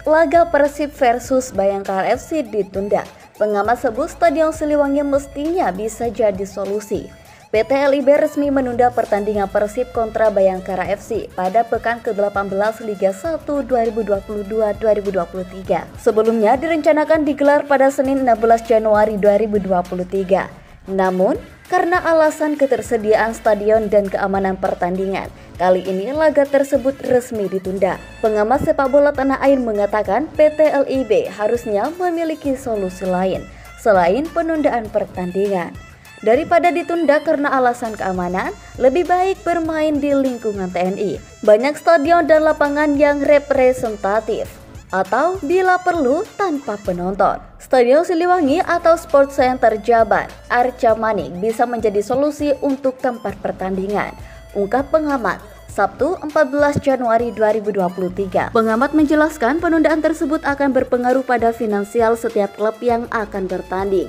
Laga Persib versus Bayangkara FC ditunda. Pengamat sebut Stadion Siliwangi mestinya bisa jadi solusi. PT LIB resmi menunda pertandingan Persib kontra Bayangkara FC pada pekan ke-18 Liga 1 2022-2023. Sebelumnya direncanakan digelar pada Senin 16 Januari 2023. Namun, karena alasan ketersediaan stadion dan keamanan pertandingan, kali ini laga tersebut resmi ditunda. Pengamat sepak bola tanah air mengatakan PT LIB harusnya memiliki solusi lain selain penundaan pertandingan. Daripada ditunda karena alasan keamanan, lebih baik bermain di lingkungan TNI. Banyak stadion dan lapangan yang representatif, atau bila perlu tanpa penonton. Stadion Siliwangi atau Sport Center Jabar Arca Manik bisa menjadi solusi untuk tempat pertandingan, ungkap pengamat. Sabtu 14 Januari 2023. Pengamat menjelaskan penundaan tersebut akan berpengaruh pada finansial setiap klub yang akan bertanding.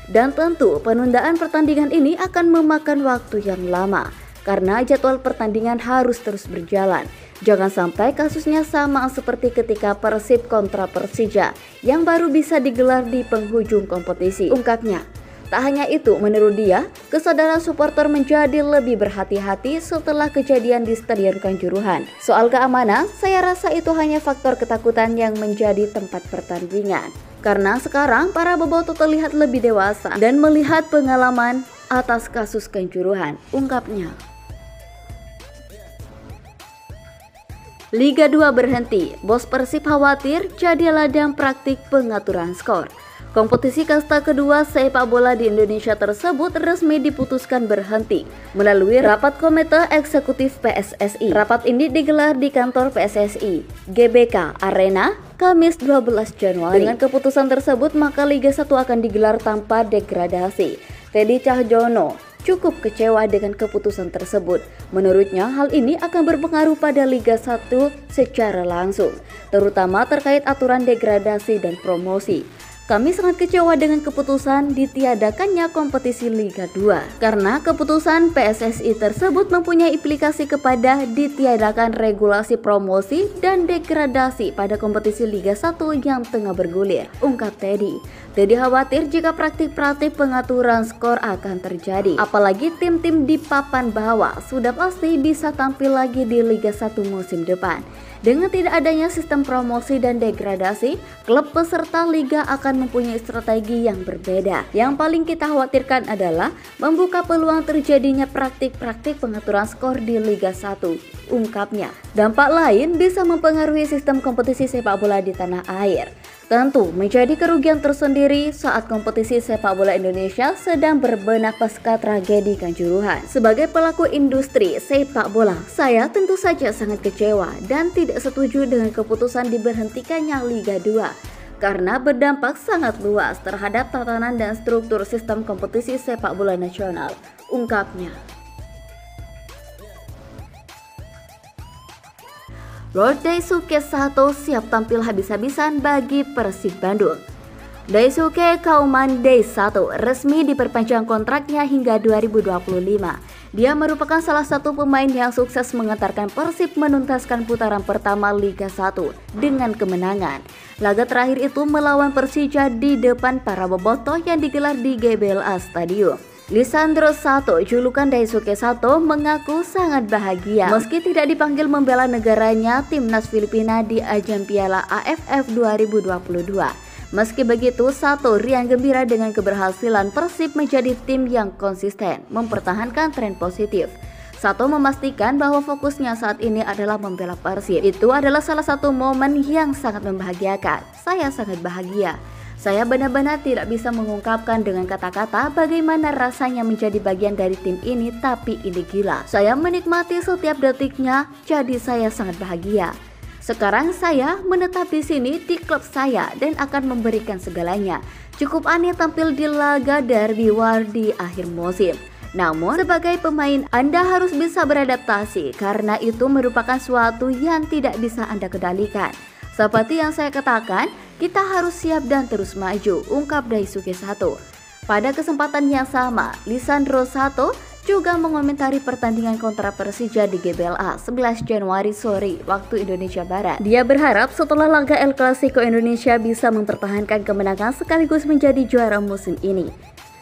Dan tentu penundaan pertandingan ini akan memakan waktu yang lama karena jadwal pertandingan harus terus berjalan. Jangan sampai kasusnya sama seperti ketika Persib kontra Persija yang baru bisa digelar di penghujung kompetisi, ungkapnya. Tak hanya itu, menurut dia, kesadaran supporter menjadi lebih berhati-hati setelah kejadian di Stadion Kanjuruhan. Soal keamanan, saya rasa itu hanya faktor ketakutan yang menjadi tempat pertandingan. Karena sekarang para bobotoh terlihat lebih dewasa dan melihat pengalaman atas kasus Kanjuruhan, ungkapnya. Liga 2 berhenti, bos Persib khawatir jadi ladang praktik pengaturan skor. Kompetisi kasta kedua sepak bola di Indonesia tersebut resmi diputuskan berhenti melalui rapat komite eksekutif PSSI. Rapat ini digelar di kantor PSSI, GBK Arena, Kamis 12 Januari. Dengan keputusan tersebut, maka Liga 1 akan digelar tanpa degradasi. Teddy Cahyono cukup kecewa dengan keputusan tersebut. Menurutnya, hal ini akan berpengaruh pada Liga 1 secara langsung, terutama terkait aturan degradasi dan promosi. Kami sangat kecewa dengan keputusan ditiadakannya kompetisi Liga 2 karena keputusan PSSI tersebut mempunyai implikasi kepada ditiadakan regulasi promosi dan degradasi pada kompetisi Liga 1 yang tengah bergulir, ungkap Teddy. Teddy khawatir jika praktik-praktik pengaturan skor akan terjadi, apalagi tim-tim di papan bawah sudah pasti bisa tampil lagi di Liga 1 musim depan. Dengan tidak adanya sistem promosi dan degradasi, klub peserta liga akan mempunyai strategi yang berbeda. Yang paling kita khawatirkan adalah membuka peluang terjadinya praktik-praktik pengaturan skor di Liga 1, ungkapnya. Dampak lain bisa mempengaruhi sistem kompetisi sepak bola di tanah air. Tentu menjadi kerugian tersendiri saat kompetisi sepak bola Indonesia sedang berbenah pasca tragedi Kanjuruhan. Sebagai pelaku industri sepak bola, saya tentu saja sangat kecewa dan tidak setuju dengan keputusan diberhentikannya Liga 2 karena berdampak sangat luas terhadap tatanan dan struktur sistem kompetisi sepak bola nasional, ungkapnya. Lord Daisuke Sato siap tampil habis-habisan bagi Persib Bandung. Daisuke Kauman Daisato resmi diperpanjang kontraknya hingga 2025. Dia merupakan salah satu pemain yang sukses mengantarkan Persib menuntaskan putaran pertama Liga 1 dengan kemenangan. Laga terakhir itu melawan Persija di depan para bobotoh yang digelar di GBLA Stadium. Lisandro Sato, julukan Daisuke Sato, mengaku sangat bahagia meski tidak dipanggil membela negaranya timnas Filipina di ajang Piala AFF 2022. Meski begitu, Sato riang gembira dengan keberhasilan Persib menjadi tim yang konsisten mempertahankan tren positif. Sato memastikan bahwa fokusnya saat ini adalah membela Persib. Itu adalah salah satu momen yang sangat membahagiakan. Saya sangat bahagia. Saya benar-benar tidak bisa mengungkapkan dengan kata-kata bagaimana rasanya menjadi bagian dari tim ini, tapi ini gila. Saya menikmati setiap detiknya, jadi saya sangat bahagia. Sekarang saya menetap di sini di klub saya dan akan memberikan segalanya. Cukup aneh tampil di laga Derby War di akhir musim. Namun sebagai pemain Anda harus bisa beradaptasi karena itu merupakan suatu yang tidak bisa Anda kendalikan. Seperti yang saya katakan, kita harus siap dan terus maju, ungkap Daisuke Sato. Pada kesempatan yang sama, Lisandro Sato juga mengomentari pertandingan kontra Persija di GBLA 11 Januari sore waktu Indonesia Barat. Dia berharap setelah laga El Clasico Indonesia bisa mempertahankan kemenangan sekaligus menjadi juara musim ini.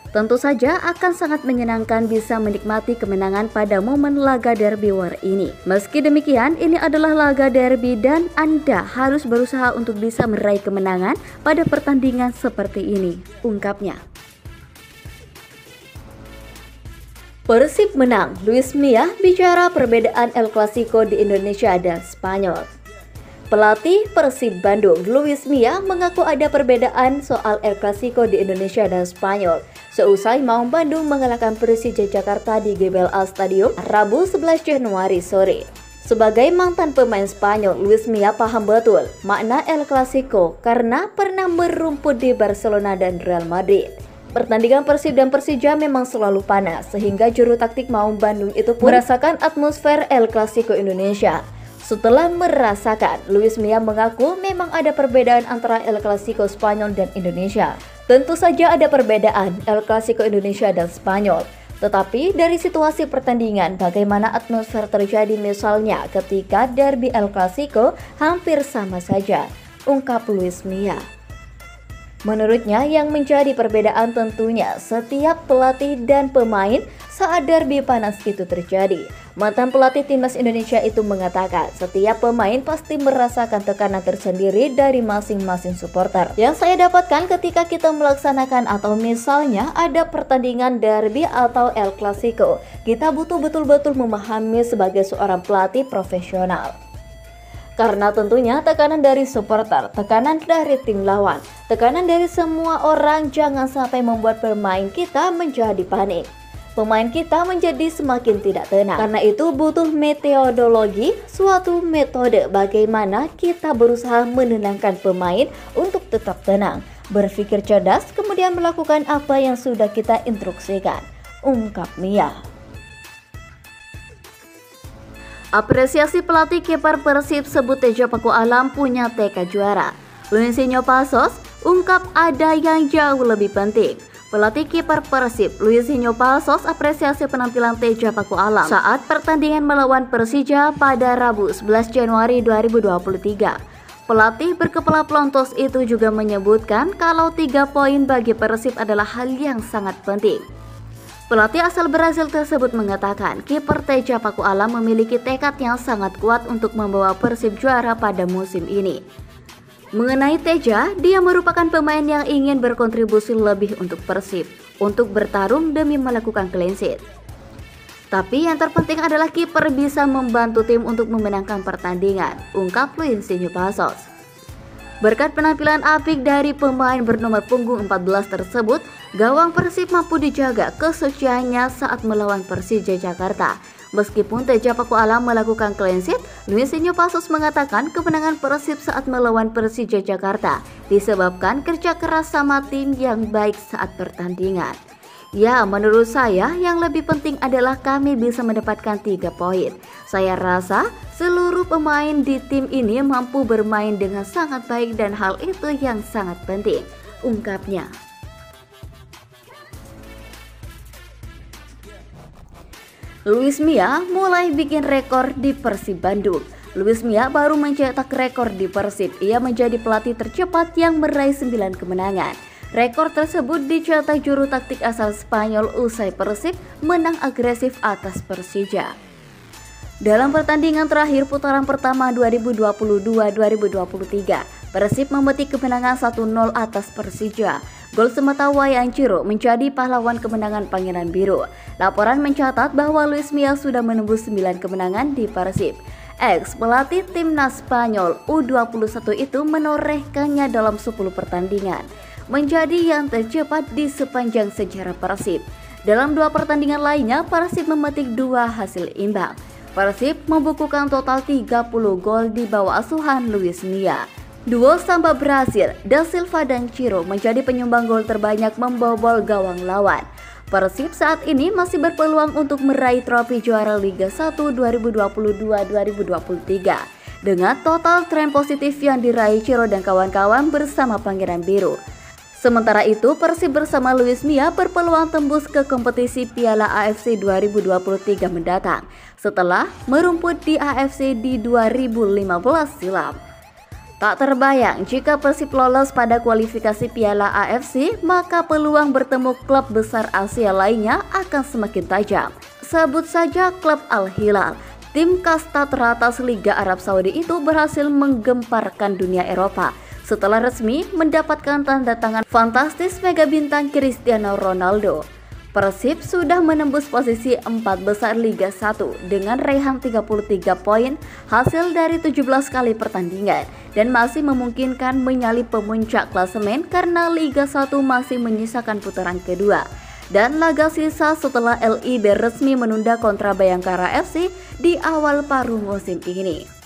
Tentu saja akan sangat menyenangkan bisa menikmati kemenangan pada momen laga derby war ini. Meski demikian, ini adalah laga derby dan Anda harus berusaha untuk bisa meraih kemenangan pada pertandingan seperti ini, ungkapnya. Persib menang, Luis Milla bicara perbedaan El Clasico di Indonesia dan Spanyol. Pelatih Persib Bandung, Luis Milla, mengaku ada perbedaan soal El Clasico di Indonesia dan Spanyol seusai Maung Bandung mengalahkan Persija Jakarta di GBLA Stadium Rabu 11 Januari sore. Sebagai mantan pemain Spanyol, Luis Milla paham betul makna El Clasico karena pernah merumput di Barcelona dan Real Madrid. Pertandingan Persib dan Persija memang selalu panas, sehingga juru taktik Maung Bandung itu pun merasakan atmosfer El Clasico Indonesia. Setelah merasakan, Luis Milla mengaku memang ada perbedaan antara El Clasico Spanyol dan Indonesia. Tentu saja ada perbedaan El Clasico Indonesia dan Spanyol. Tetapi dari situasi pertandingan, bagaimana atmosfer terjadi misalnya ketika derby El Clasico hampir sama saja, ungkap Luis Milla. Menurutnya yang menjadi perbedaan tentunya setiap pelatih dan pemain saat derby panas itu terjadi. Mantan pelatih timnas Indonesia itu mengatakan setiap pemain pasti merasakan tekanan tersendiri dari masing-masing supporter. Yang saya dapatkan ketika kita melaksanakan atau misalnya ada pertandingan derby atau El Clasico, kita butuh betul-betul memahami sebagai seorang pelatih profesional. Karena tentunya tekanan dari supporter, tekanan dari tim lawan, tekanan dari semua orang jangan sampai membuat pemain kita menjadi panik. Pemain kita menjadi semakin tidak tenang. Karena itu butuh metodologi, suatu metode bagaimana kita berusaha menenangkan pemain untuk tetap tenang, berpikir cerdas, kemudian melakukan apa yang sudah kita instruksikan, ungkap Milla. Apresiasi pelatih kiper Persib sebut Teja Paku Alam punya tekad juara. Luisinho Passos ungkap ada yang jauh lebih penting. Pelatih kiper Persib Luisinho Passos apresiasi penampilan Teja Paku Alam saat pertandingan melawan Persija pada Rabu 11 Januari 2023. Pelatih berkepala pelontos itu juga menyebutkan kalau 3 poin bagi Persib adalah hal yang sangat penting. Pelatih asal Brasil tersebut mengatakan kiper Teja Paku Alam memiliki tekad yang sangat kuat untuk membawa Persib juara pada musim ini. Mengenai Teja, dia merupakan pemain yang ingin berkontribusi lebih untuk Persib, untuk bertarung demi melakukan clean sheet. Tapi yang terpenting adalah kiper bisa membantu tim untuk memenangkan pertandingan, ungkap Luisinho Passos. Berkat penampilan apik dari pemain bernomor punggung 14 tersebut, gawang Persib mampu dijaga kesuciannya saat melawan Persija Jakarta. Meskipun Teja Paku Alam melakukan clean sheet, Luisinho Passos mengatakan kemenangan Persib saat melawan Persija Jakarta disebabkan kerja keras sama tim yang baik saat pertandingan. Ya, menurut saya yang lebih penting adalah kami bisa mendapatkan 3 poin. Saya rasa seluruh pemain di tim ini mampu bermain dengan sangat baik dan hal itu yang sangat penting, ungkapnya. Luis Milla mulai bikin rekor di Persib Bandung. Luis Milla baru mencetak rekor di Persib. Ia menjadi pelatih tercepat yang meraih 9 kemenangan. Rekor tersebut dicetak juru taktik asal Spanyol usai Persib menang agresif atas Persija. Dalam pertandingan terakhir putaran pertama 2022-2023, Persib memetik kemenangan 1-0 atas Persija. Gol Sematawayang Ciro menjadi pahlawan kemenangan Pangeran Biru. Laporan mencatat bahwa Luis Milla sudah menembus 9 kemenangan di Persib. Pelatih timnas Spanyol U21 itu menorehkannya dalam 10 pertandingan, menjadi yang tercepat di sepanjang sejarah Persib. Dalam 2 pertandingan lainnya, Persib memetik 2 hasil imbang. Persib membukukan total 30 gol di bawah asuhan Luis Milla. Duo Samba Brasil, Da Silva dan Ciro menjadi penyumbang gol terbanyak membobol gawang lawan. Persib saat ini masih berpeluang untuk meraih trofi juara Liga 1 2022-2023 dengan total tren positif yang diraih Ciro dan kawan-kawan bersama Pangeran Biru. Sementara itu, Persib bersama Luis Mia berpeluang tembus ke kompetisi Piala AFC 2023 mendatang setelah merumput di AFC di 2015 silam. Tak terbayang jika Persib lolos pada kualifikasi Piala AFC, maka peluang bertemu klub besar Asia lainnya akan semakin tajam. Sebut saja klub Al Hilal. Tim kasta teratas Liga Arab Saudi itu berhasil menggemparkan dunia Eropa setelah resmi mendapatkan tanda tangan fantastis mega bintang Cristiano Ronaldo. Persib sudah menembus posisi 4 besar Liga 1 dengan raihan 33 poin hasil dari 17 kali pertandingan dan masih memungkinkan menyalip pemuncak klasemen karena Liga 1 masih menyisakan putaran kedua. Dan laga sisa setelah LIB resmi menunda kontra Bayangkara FC di awal paruh musim ini.